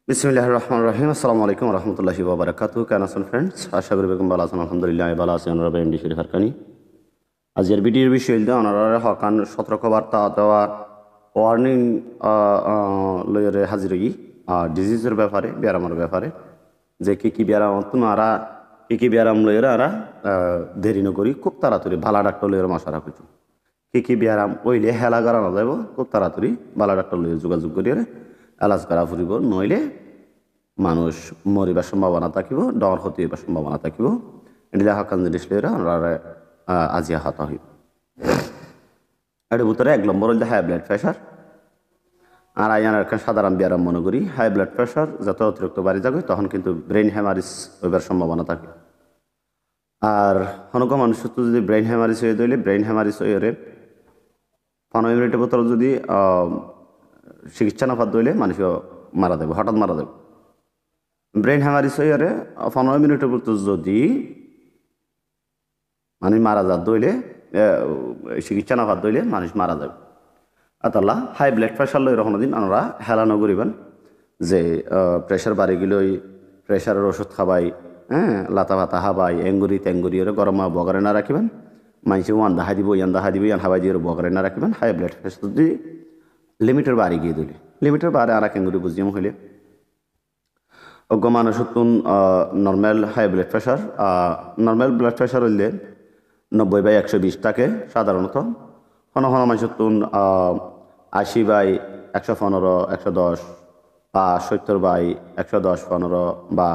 বিসমিল্লাহির রহমানির রহিম। আসসালামু আলাইকুম রহমতুল্লাহি ওয়া বারাকাতুহু। কেন আছেন ফ্রেন্ডস? আশা করি বেগম ভালো আছেন। আলহামদুলিল্লাহ ভালো আছি। অনারা এমডি শরীফ হারকানি আজকের ভিডিওর বিষয় হইল অনারা হকান সতর্কবার্তা অথবা ওয়ার্নিং লইরে হাজির হই ডিজিজের ব্যাপারে, ব্যায়ামের ব্যাপারে, যে কি ব্যায়াম তোমরা কি ব্যায়াম লইরে আরা দেরি নকরি খুব তাড়াতাড়ি ভালো ডাক্তার লইরে মশারা করছো। কি ব্যায়াম ওইলে হেলা করানো যাব খুব তাড়াতাড়ি ভালো ডাক্তার লইরে যোগাযোগ করিয়ে এলাজ করা ফুরিব, নইলে মানুষ মরিবার সম্ভাবনা থাকিব, ডর হতে হইবার সম্ভাবনা থাকিব। এটি হকান জিনিস লইরা আমরা আজিয়া হতা হইব। এর ভিতরে 1 নম্বর হইল হাই ব্লাড প্রেশার। আর আইয়ার একটা সাধারণ ব্যায়াম মনে করি হাই ব্লাড প্রেশার যত অতিরিক্ত বাড়ি যাবে তখন কিন্তু ব্রেন হ্যামারিস হইবার সম্ভাবনা থাকে। আর হনক মানুষ যদি ব্রেন হ্যামারিস হয়ে দিলে ব্রেন হ্যামারিস হয়ে 15 মিনিটের ভিতরে যদি চিকিৎসা না পাত দইলে মানুষ মারা দেবে, হঠাৎ মারা দেবে। ব্রেন হ্যামারিস হয়ে 15 মিনিটের ভিতর যদি মানুষ মারা যা দইলে চিকিৎসা না পাত দইলে মানুষ মারা যাবে। আতাল্লাহ হাই ব্লাড প্রেশার লই রকম দিন আমরা হেলানো করিবেন যে প্রেশার বাড়ি গেলই প্রেশারের ওষুধ খাবাই, লাতা ভাতা হাবাই, এঙ্গুরি তেঙ্গুরি ওরে গরম বগরে না রাখিবেন। মানুষ ওয়ান দাহা দিব ইয়ান দাহা দিব ইয়ান হাবাই দিয়ে বগরে না রাখিবেন। হাই ব্লাড প্রেশার যদি লিমিটের বাড়ি গিয়ে দিলে লিমিটের বারে আর এঙ্গুরি বুঝিয়াম হইলে অজ্ঞ মানুষ normal high blood pressure normal blood pressure হইলে 90/120 থাকে সাধারণত। হন মানুষ 80/115, 110 বা 70/110-15 বা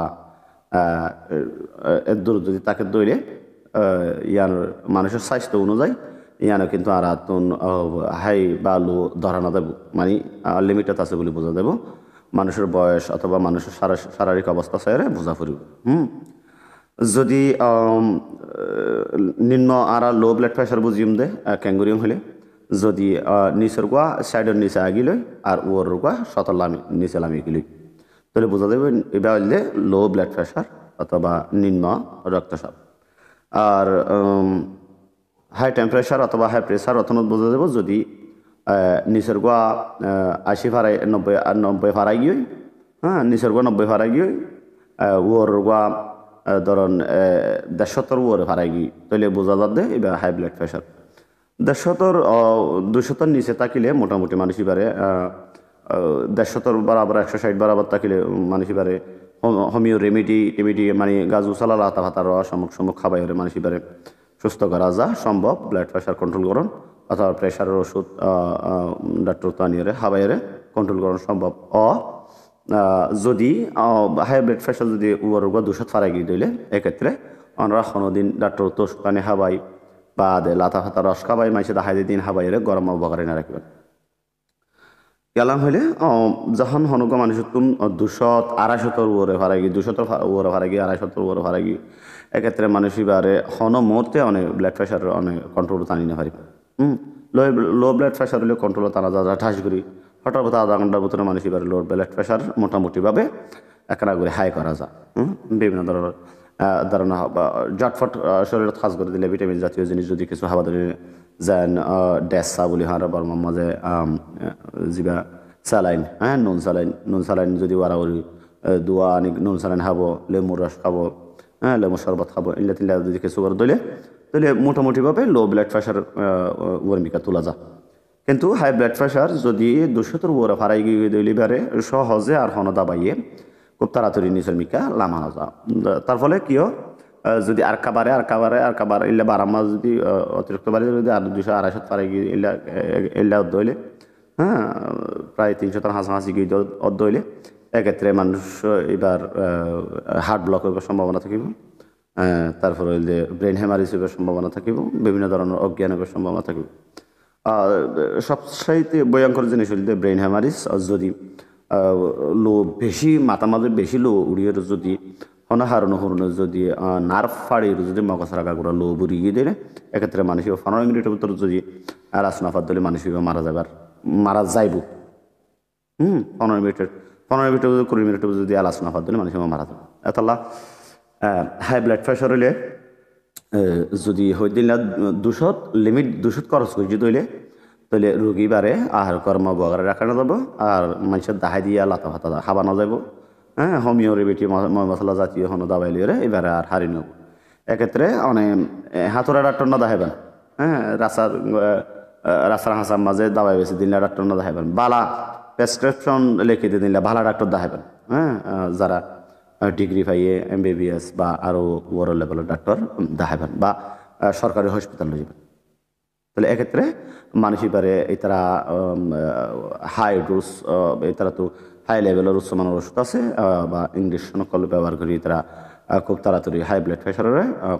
এর দূর যদি তাকে দইলে ইয়ার মানুষের স্বাস্থ্য অনুযায়ী ইয়ানো কিন্তু আর হাই বা লো ধরা না দেব, মানে লিমিটেড আছে বলে বোঝা দেব। মানুষের বয়স অথবা মানুষের শারীরিক অবস্থা চাইরে বোঝা ফুরিব। যদি নিম্ন আর লো ব্লাড প্রেশার বুঝিম দে ক্যাঙ্গুরিয়াম হলে যদি নিচের গোয়া সাইডের নিচে আগিলই আর ওর গোয়া সতর লামি নিচে লামি গিলই তাহলে বোঝা যাবে এটা হইলে লো ব্লাড প্রেশার অথবা নিম্ন রক্তচাপ। আর হাই টেম্পারেচার অথবা হাই প্রেশার অথবা বোঝা যাব যদি নিচের গোয়া 80 ফারাই 90 ফারাই গিয়ে, নিচের গোয়া 90 ফারাই গিয়ে ওর গোয়া ধরুন 170 ওরে ফারাই গিয়ে তাহলে বোঝা যাবে এবার হাই ব্লাড প্রেশার। 150-200 নিচে থাকিলে মোটামুটি মানুষ এবারে 150 বরাবর 160 বরাবর থাকিলে মানুষ এবারে হোমিও রেমিডি মানে গাছ উসালা লাতা ভাতার রস সমুখ খাবাই হলে মানুষ এবারে সুস্থ করা যা সম্ভব। ব্লাড প্রেশার কন্ট্রোল করুন অথবা প্রেশারের ওষুধ ডাক্তার তানিয়ে হাবাইরে কন্ট্রোল করুন সম্ভব। যদি হাই ব্লাড প্রেশার যদি ওর 200 ফারাই গিয়ে দিলে এক্ষেত্রে আমরা কোনোদিন ডাক্তার তো পানি হাবাই বা লাতা ফাতা রস খাবাই মাইসে দাহাই দিন হাবাইরে গরম বগারে না রাখবেন। গেলাম হইলে যখন হনক মানুষ 200-250 ওরে ফারাই গিয়ে 200 ওরে ফারাই গিয়ে 250 ওরে ফারাই গিয়ে এক্ষেত্রে মানুষ এবারে হন মুহূর্তে অনেক ব্লাড প্রেশার অনেক কন্ট্রোল টানি না পারিব। লো ব্লাড প্রেশার হলে কন্ট্রোল টানা যা ঠাস করি হঠাৎ 1/2 ঘন্টার ভিতরে মানুষ এবারে লো ব্লাড প্রেশার মোটামুটিভাবে একরা করে হাই করা যায়। বিভিন্ন ধরনের ধারণা জটফট শরীরে খাস করে দিলে ভিটামিন জাতীয় জিনিস যদি কিছু হাবা ধরে যেন ডেসা বলি হার বর্মার মাঝে যা স্যালাইন, নুন স্যালাইন যদি ওরাওরি দোয়া নুন স্যালাইন খাবো, লেমুর রস খাবো, লেমুর শরবত খাবো, ইল্লা তিল্লা যদি কিছু করে দিলে তাহলে মোটামুটিভাবে লো ব্লাড প্রেশার ভূমিকা তোলা যায়। কিন্তু হাই ব্লাড প্রেশার যদি 200 ওরা ফারাই গিয়ে দিলে বারে সহজে আর হন দাবাইয়ে খুব তাড়াতাড়ি নিচের মিকা লামানো যা। তার ফলে কিও যদি আর কাবারে ইল্লা বারাম্মা যদি অতিরিক্ত বাড়ি যদি আর 200-250 ফারাই গিয়ে ইল্লা দইলে প্রায় 300 হাসাহাসি গিয়ে দইলে এক্ষেত্রে মানুষ এবার হার্ট ব্লক হইবার সম্ভাবনা থাকিব। তারপরে যে ব্রেন হ্যামারিস হইবার সম্ভাবনা থাকিব, বিভিন্ন ধরনের অজ্ঞান হইবার সম্ভাবনা থাকিব। সবসাইতে ভয়ঙ্কর জিনিস হইলে ব্রেন হ্যামারিস যদি লো বেশি মাথা মাঝে বেশি লো উড়িয়ে যদি হরণ যদি নার্ভ ফাড়িয়ে যদি মগজ রাখা করে লো বুড়িয়ে দিলে এক্ষেত্রে মানুষ 15 মিনিটের ভিতরে যদি আলাস না ফাত দিলে মানুষ মারা যাইব। 15 মিনিটের 20 মিনিটের যদি আলাস না ফাত দিলে মানুষ মারা যাবে। এতলা হাই ব্লাড প্রেশার হইলে যদি হয়ে দিন 200 লিমিট 200 খরচ করে যদি হইলে তাহলে রুগী বারে আহার কর্ম বগারে রাখানো যাব আর মানুষের দাহাই দিয়া লাতা ফাতা খাবানো যাব। হ্যাঁ, হোমিও রেমিডি মশলা জাতীয় হনো দাবাই লিয়ে এবারে আর হারি নেব। এক্ষেত্রে মানে হাতুরা ডাক্তার না দেখাবেন। হ্যাঁ, রাস্তার হাসার মাঝে দাবাই বেশি দিনলে ডাক্তার না দেখাবেন। বালা প্রেসক্রিপশন লিখে দিয়ে দিনলে ভালো ডাক্তার দেখাবেন। হ্যাঁ, যারা ডিগ্রি পাইয়ে MBBS বা আরও বড় লেভেলের ডাক্তার দেখাবেন বা সরকারি হসপিটালে যাবেন। তাহলে এক্ষেত্রে মানুষই পারে এতারা হাই ডোজ, এতারা তো হাই লেভেলের উচ্চমানের ওষুধ আছে বা ইংলিশ নকল ব্যবহার করি তারা খুব তাড়াতাড়ি হাই ব্লাড প্রেশারের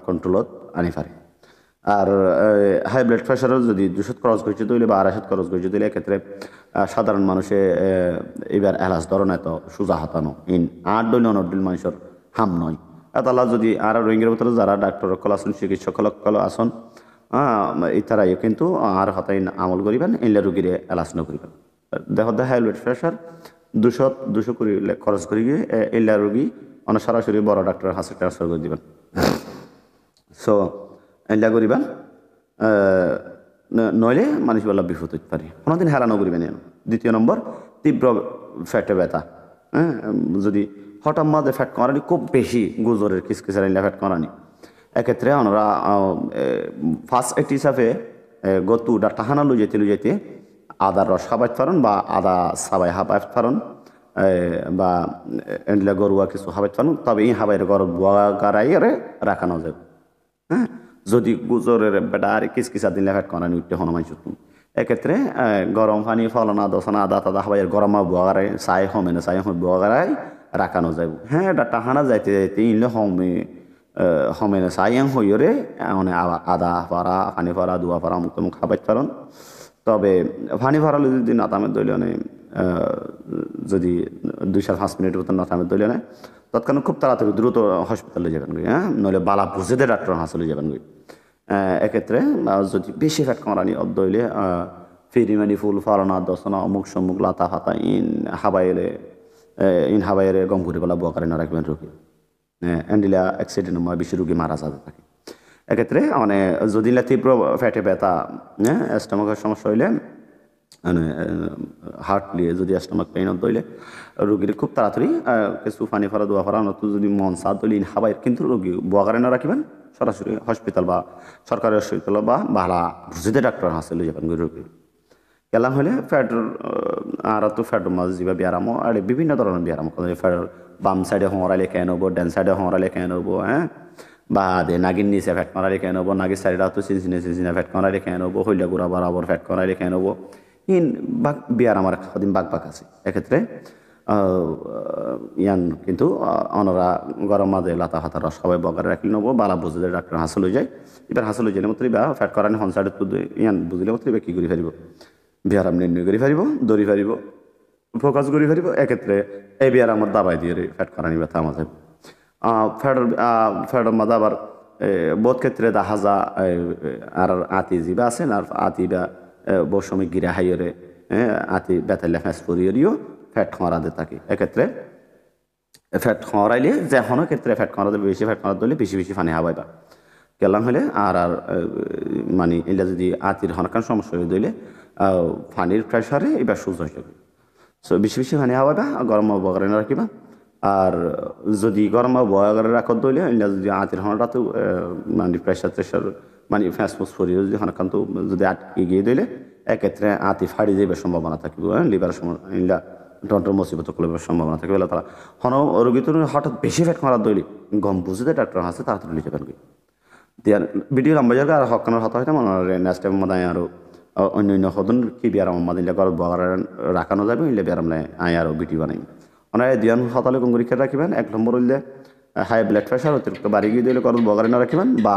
কন্ট্রোলত আনি পারে। আর হাই ব্লাড প্রেশারের যদি 200 ক্রস করছে তৈলে বা 250 ক্রস করছে তৈলে এক্ষেত্রে সাধারণ মানুষে এবার এলাচ ধরনের তো সোজা হতানো ইন 8 দিন 9 দিন মানুষের হাম নয়। তাহলে যদি আর রোগীর ভিতরে যারা ডাক্তার কল আসুন, চিকিৎসক কল আসুন, ইতারাই কিন্তু আর হতাই আমল করিবেন, ইনলে রুগীরে এলাচ নকরিবেন। দেখ হাই ব্লাড প্রেশার 200 করে খরচ করি গিয়ে ইল্লা রুগী অনেক সরাসরি বড় ডাক্তারের হাতে ট্রান্সফার করে দিবেন। সো ইল্লা করিবেন, নইলে মানুষ বেলা বিপদ হতে পারে, কোনোদিন হেলানো করিবেন। দ্বিতীয় নম্বর, তীব্র ফ্যাটে ব্যথা। হ্যাঁ, যদি হঠাৎ মাঝে ফ্যাট করানি খুব বেশি গুজরের কিসকিসার ইল্লা ফ্যাট করানি, এক্ষেত্রে ওনারা ফার্স্ট এইড হিসাবে গতু ডাক্তার হানা লুজাইতে আদার রস হাবাইতে পারেন বা আদা সাবাই হাবাইতে পারেন বা এন্ডলা গরুয়া কিছু হাবাইতে পারেন। তবে এই হাবাইয়ের গরু বুয়া গাড়াইয়ে রাখানো যাবে। হ্যাঁ, যদি গুজরের বেটা আর কিসকিসা দিলে ফ্যাট করানি উঠতে হনুমান চুতুন, এক্ষেত্রে গরম পানি ফলনা দশনা আদা তাদা হাবাইয়ের গরমা বুয়া গাড়াই চাই হমে না চাই বুয়া গাড়াই রাখানো যাবে। হ্যাঁ, ডাক্তার হানা যাইতে ইনলে হমেনে সাইয়াং হইরে মানে আদা ফারা পানি ফারা দুয়া ফারা মুখ মুখ খাবাইতে পারেন। তবে পানি ফারালে যদি নাতামের দইলে যদি 2-5 মিনিটের মতো নাতামের দইলে নেয় তৎক্ষণাৎ খুব তাড়াতাড়ি দ্রুত হসপিটালে যাবেন গই। হ্যাঁ, নইলে বালা বুঝেতে ডাক্তার হাসলে যাবেন গই। এক্ষেত্রে যদি বেশি ফ্যাট কমারানি দইলে ফিরিমানি ফুল ফারানা দশনা অমুক সমুক লাতা ফাতা ইন হাবাইলে গম ঘুরে বলা বুয়া কারে না রাখবেন রুগী। এন্ডিলা অ্যাক্সিডেন্ট হয় বেশি রুগী মারা যাবে থাকে। এক্ষেত্রে মানে যদি তীব্র ফ্যাটে ব্যথা, হ্যাঁ, স্টমাকের সমস্যা হইলে মানে হার্ট লিয়ে যদি স্টমাক পেইন দইলে রুগীর খুব তাড়াতাড়ি কিছু পানি ফারা দোয়া ফারা নতুন যদি মন সাদ দইলে ইন হাবাই কিন্তু রুগী বুয়া কারে না রাখবেন, সরাসরি হসপিটাল বা সরকারি হসপিটাল বা ভালা বুঝিতে ডাক্তার হাসে লই যাবেন রুগী। কেলাম হলে ফ্যাটের আর তো ফ্যাটের মাঝে যাবে ব্যায়াম আর বিভিন্ন ধরনের ব্যায়াম করে। ফ্যাটের বাম সাইডে হরাইলে খেয়ে নেবো, ডান সাইডে হরাইলে খেয়ে নেবো। হ্যাঁ, বা দে নাগির নিচে ফ্যাট মারাইলে খেয়ে নেবো, নাগির সাইডে তো চিনচিনে ফ্যাট মারাইলে খেয়ে নেবো, হইলা গুড়া বরাবর ফ্যাট মারাইলে খেয়ে নেবো। ইন বাক বিয়ার আমার কদিন বাক আছে। এক্ষেত্রে ইয়ান কিন্তু ওনারা গরম মাঝে লাতা হাতা রস সবাই বগারে রাখলে নেবো, বালা বুঝলে ডাক্তার হাসল হয়ে যায়। এবার হাসল হয়ে যায় মতো বা ফ্যাট করানি হন সাইডে তো ইয়ান বুঝলে মতো কী করে ফারিব, বিয়ারাম নির্ণয় করে ফারিব, দৌড়ি ফারিব, ফোকাস করে ফারিব। এক্ষেত্রে এই বিয়ারামর দাবাই দিয়ে ফ্যাট করানি ব্যথা আমাদের ফ্যাটের মাঝে আবার বহুত ক্ষেত্রে দেখা যা আর আতি যিবা আছে আর আতি বা বহু সময় গিরা হাইরে আতি বেতাইলে ফ্যাঁস করিও ফ্যাট খরাতে থাকে। এক্ষেত্রে ফ্যাট খরাইলে যে কোনো ক্ষেত্রে ফ্যাট খরা দিলে বেশি ফ্যাট খরা দিলে বেশি বেশি পানি হাবাইবা কেলাম হলে আর মানে এটা যদি আতির হনকান সমস্যা হয়ে দিলে পানির প্রেশারে এবার সুজ হয়ে যাবে। সো বেশি বেশি পানি হাবাইবা, গরম বগরে রাখিবা। আর যদি গরম বয়াগারে রাখত দইলে যদি আতির হনটাতে মানে প্রেশার মানে ফ্যাঁস ফরি যদি হনকান্ত যদি আটকে গিয়ে দিলে এক্ষেত্রে আতি ফাড়ি যাবার সম্ভাবনা থাকবে। লিভার ইলা ডন্টর মুসিবত করবার সম্ভাবনা থাকবে। তারা হন রোগী তো হঠাৎ বেশি ফ্যাট মারা দইলে গম বুঝতে ডাক্তার হাসে তাড়াতাড়ি লিখে পারবে। দিয়ার ভিডিও লম্বা জায়গা আর হকানোর হতা হইতে মনে নেক্সট টাইম মদায় আরও অন্য হদন কি বিয়ারাম মাদিলে গর বগারে রাখানো যাবে ইলে বিয়ারাম আয় আরও ভিডিও বানাই। ওনারা দিয়ান সকালে কঙ্গুরি খেয়ে রাখবেন। 1 নম্বর হইলে হাই ব্লাড প্রেশার অতিরিক্ত বাড়ি গিয়ে দিলে করত বগারে না রাখবেন বা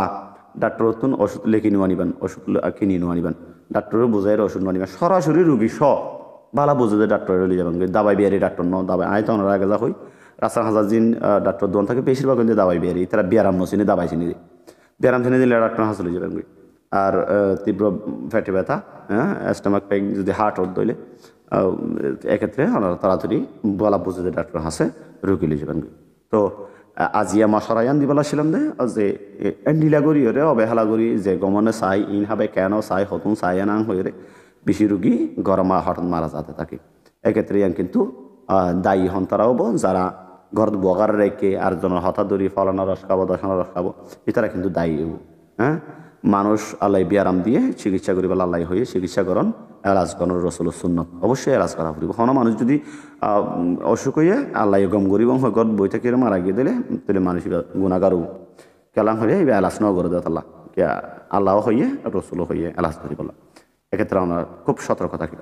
ডাক্তার নতুন ওষুধ লিখে নিয়ে আনিবেন, ওষুধ কিনে নিয়ে আনিবেন, ডাক্তারের বুঝাই ওষুধ নিয়ে আনিবেন। সরাসরি রুগী ভালো বুঝে যে ডাক্তার লিয়ে যাবেন। দাবাই বিয়ারি ডাক্তার দাবাই আয় তো ওনারা আগে যা হই রাস্তা হাজার দিন ডাক্তার দোয়ান থাকে বেশিরভাগ কিন্তু দাবাই বিয়ারি তারা বিয়ারাম চিনি দাবাই চিনি দিই বিয়ারাম চিনি দিলে ডাক্তার হাসলে যাবেন। আর তীব্র ফ্যাটে ব্যথা, হ্যাঁ, স্টমাক পেইন যদি হার্ট ওর দইলে এক্ষেত্রে ওনারা তাড়াতাড়ি বলা বুঝে যে ডাক্তার হাসে রুগী লিয়ে যাবেন। তো আজিয়া মশারায়ান দিবেলা ছিলাম দে যে এন্ডিলা গড়ি রে অবহেলা করি যে গমনে চাই ইন হাবে কেন চাই হতুন চাই নাং হয়ে রে বেশি রুগী গরমা হঠাৎ মারা যেতে থাকে। এক্ষেত্রে ইয়ান কিন্তু দায়ী হন তারা হবো যারা ঘর বগার রেখে আর জনের হঠাৎ ধরি ফলানো রস খাবো দশানো রস খাবো এটারা কিন্তু দায়ী হবো। হ্যাঁ, মানুষ আল্লাহ বিয়ারাম দিয়ে চিকিৎসা করিব আল্লাহ হয়ে চিকিৎসা করন এলাজ করার রসুল সুন্নত অবশ্যই এলাজ করা ফুরিব। কোনো মানুষ যদি অসুখ হয়ে আল্লাহ গম গরিব ঘর বই থেকে মারা গিয়ে দিলে তাহলে মানুষ গুণাগারও কেলাম হয়ে এলাজ ন করে দেয় আল্লাহ আল্লাহ হইয়ে রসুল হইয়ে এলাজ করি বলা। এক্ষেত্রে আমরা খুব সতর্ক থাকি।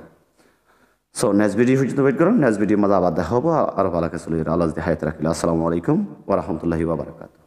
সো নেক্সট ভিডিও পর্যন্ত ওয়েট করুন। নেক্সট ভিডিও মধ্যে আবার দেখা হবো আর ভালো কাছে আল্লাহ হায়াত রাখিল। আসসালামু আলাইকুম ওয়া রাহমাতুল্লাহি ওয়া বারাকাতুহু।